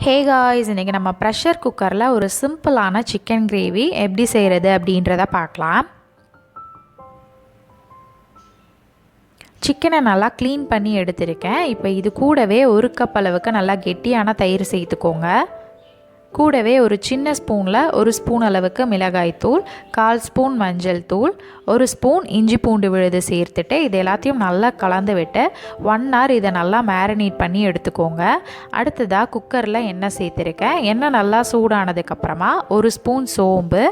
Hey guys, இன்றைக்கி நம்ம pressure குக்கரில் ஒரு சிம்பிளான சிக்கன் கிரேவி எப்படி செய்கிறது அப்படின்றத பார்க்கலாம். சிக்கனை நல்லா க்ளீன் பண்ணி எடுத்திருக்கேன். இப்போ இது கூடவே ஒரு கப் அளவுக்கு நல்லா கெட்டியான தயிர் சேர்த்துக்கோங்க. கூடவே ஒரு சின்ன ஸ்பூனில் ஒரு ஸ்பூன் அளவுக்கு மிளகாய்த்தூள், 1/4 ஸ்பூன் மஞ்சள் தூள், 1 ஸ்பூன் இஞ்சி பூண்டு விழுது சேர்த்துட்டு இது எல்லாத்தையும் நல்லா கலந்து விட்டு 1 hour இதை நல்லா மேரினேட் பண்ணி எடுத்துக்கோங்க. அடுத்ததாக குக்கரில் எண்ணெய் சேர்த்துருக்கேன். எண்ணெய் நல்லா சூடானதுக்கப்புறமா 1 ஸ்பூன் சோம்பு,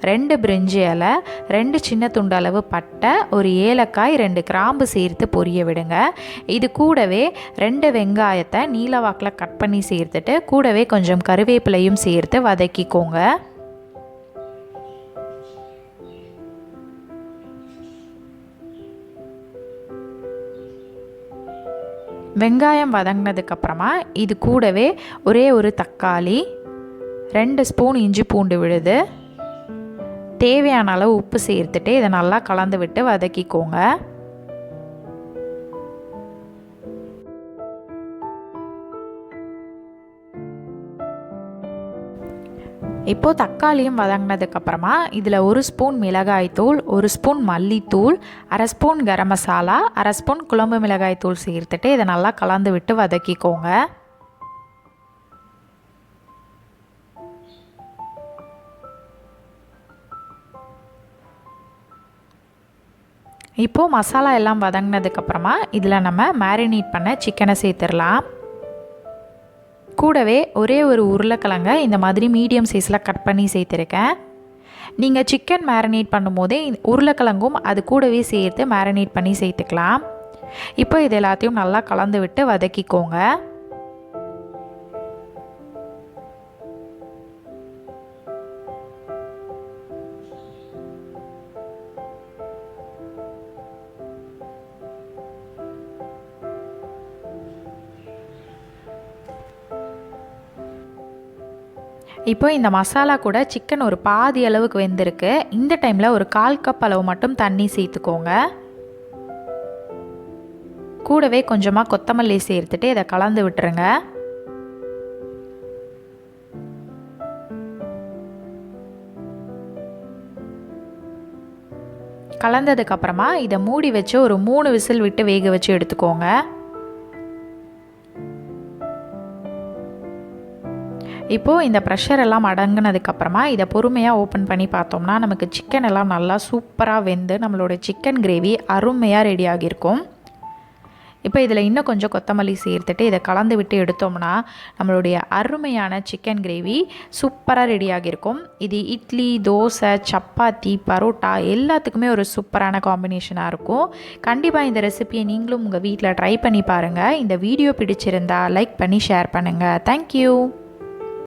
2 பிரிஞ்சி இலை, 2 சின்ன துண்டு அளவு பட்டை, ஒரு ஏலக்காய், 2 கிராம்பு சேர்த்து பொரிய விடுங்க. இது கூடவே 2 வெங்காயத்தை நீலவாக்கில் கட் பண்ணி சேர்த்துட்டு கூடவே கொஞ்சம் கருவேப்பிலையும் சேர்த்து வதக்கிக்கோங்க. வெங்காயம் வதங்கினதுக்கப்புறமா இது கூடவே ஒரே ஒரு தக்காளி, 2 ஸ்பூன் இஞ்சி பூண்டு விழுது, தேவையான அளவு உப்பு சேர்த்துட்டு இதை நல்லா கலந்து விட்டு வதக்கிக்கோங்க. இப்போது தக்காளியும் வதங்கினதுக்கப்புறமா இதில் 1 ஸ்பூன் மிளகாய்த்தூள், 1 ஸ்பூன் மல்லித்தூள், 1/2 ஸ்பூன் கரம் மசாலா, 1/2 ஸ்பூன் குழம்பு மிளகாய்த்தூள் சேர்த்துட்டு இதை நல்லா கலந்து விட்டு வதக்கிக்கோங்க. இப்போது மசாலா எல்லாம் வதங்கினதுக்கப்புறமா இதில் நம்ம மேரினேட் பண்ண சிக்கனை சேர்த்துடலாம். கூடவே ஒரே ஒரு உருளைக்கிழங்கை இந்த மாதிரி மீடியம் சைஸில் கட் பண்ணி சேர்த்துருக்கேன். நீங்கள் சிக்கன் மேரினேட் பண்ணும்போதே உருளைக்கிழங்கும் அது கூடவே சேர்த்து மேரினேட் பண்ணி சேர்த்துக்கலாம். இப்போ இது எல்லாத்தையும் நல்லா கலந்து விட்டு வதக்கிக்கோங்க. இப்போ இந்த மசாலா கூட சிக்கன் ஒரு பாதி அளவுக்கு வெந்திருக்கு. இந்த டைமில் ஒரு 1/4 கப் அளவு மட்டும் தண்ணி சேர்த்துக்கோங்க. கூடவே கொஞ்சமாக கொத்தமல்லி சேர்த்துட்டு இதை கலந்து விட்டுருங்க. கலந்ததுக்கப்புறமா இதை மூடி வச்சு ஒரு 3 விசில் விட்டு வேக வச்சு எடுத்துக்கோங்க. இப்போது இந்த ப்ரெஷர் எல்லாம் அடங்கினதுக்கப்புறமா இதை பொறுமையாக ஓப்பன் பண்ணி பார்த்தோம்னா நமக்கு சிக்கன் எல்லாம் நல்லா சூப்பராக வெந்து நம்மளோட சிக்கன் கிரேவி அருமையாக ரெடி ஆகியிருக்கும். இப்போ இதில் இன்னும் கொஞ்சம் கொத்தமல்லி சேர்த்துட்டு இதை கலந்து விட்டு எடுத்தோம்னா நம்மளுடைய அருமையான சிக்கன் கிரேவி சூப்பராக ரெடி ஆகியிருக்கும். இது இட்லி, தோசை, சப்பாத்தி, பரோட்டா எல்லாத்துக்குமே ஒரு சூப்பரான காம்பினேஷனாக இருக்கும். கண்டிப்பாக இந்த ரெசிபியை நீங்களும் உங்கள் வீட்டில் ட்ரை பண்ணி பாருங்கள். இந்த வீடியோ பிடிச்சிருந்தா லைக் பண்ணி ஷேர் பண்ணுங்கள். தேங்க்யூ.